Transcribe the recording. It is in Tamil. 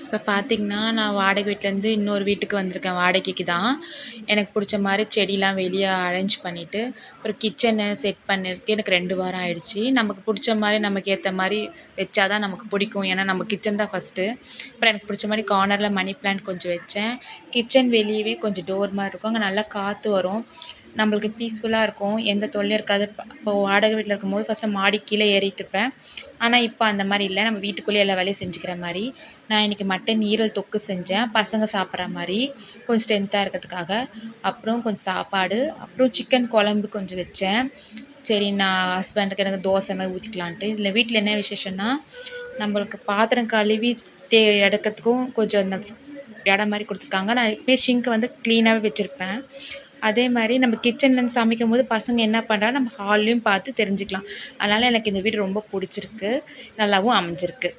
இப்போ பார்த்தீங்கன்னா, நான் வாடகை வீட்லேருந்து இன்னொரு வீட்டுக்கு வந்திருக்கேன். வாடகைக்கு தான். எனக்கு புடிச்ச மாரி செடிலாம் வெளிய அரேஞ்ச் பண்ணிட்டு, ஒரு கிச்சன செட் பண்ணிருக்கு எனக்கு 2 வாரம் ஆயிடுச்சு. நமக்கு புடிச்ச மாரி, நமக்கு ஏத்த மாரி வச்சா தான் நமக்கு பிடிக்கும். ஏன்னா, நம்ம கிச்சன் தான் ஃபர்ஸ்ட்டு. அப்புறம் எனக்கு புடிச்ச மாரி கார்னர்ல மணி பிளான்ட் கொஞ்சம் வச்சேன். கிச்சன் வெளியவே கொஞ்சம் டோர் மாரி இருக்கும். அங்க நல்லா காத்து வரும். நம்மளுக்கு பீஸ்ஃபுல்லா இருக்கும். எந்த தொல்லையும் இருக்காது. இப்போ வாடகை வீட்ல இருக்கும்போது ஃபர்ஸ்ட்டு மாடிக்கு கீழ ஏறிட்டுருப்பேன். ஆனா, இப்ப அந்த மாரி இல்ல. நம்ம வீட்டுக்குள்ளேயே எல்லா வேலையும் செஞ்சுக்கிற மாரி. நான் இன்னைக்கு மட்டன் ஈரல் தொக்கு செஞ்சேன். பசங்க சாப்பிட்ற மாரி. கொஞ்சம் ஸ்ட்ரென்த்தா இருக்கிறதுக்காக. அப்புறம் கொஞ்சம் சாப்பாடு, அப்புறம் சிக்கன் குழம்பு கொஞ்சம் வச்சேன். சரி நான் ஹஸ்பண்டுக்கு எனக்கு தோசை மாரி ஊத்திக்கலான்ட்டு. இதில வீட்ல என்ன விசேஷம்னா, நம்மளுக்கு பாத்திரம் கழுவி எடுக்கிறதுக்கும் கொஞ்சம் இந்த இடம் மாரி குடுத்துருக்காங்க. நான் எப்பயும் சிங்க் வந்து கிளீனாவே வச்சிருப்பேன். அதே மாரி நம்ம கிச்சன்லேருந்து சமைக்கும்போது பசங்க என்ன பண்றாங்க, நம்ம ஹால்லயும் பார்த்து தெரிஞ்சுக்கலாம். அதனால எனக்கு இந்த வீடு ரொம்ப புடிச்சிருக்கு. நல்லாவும் அமைஞ்சிருக்கு.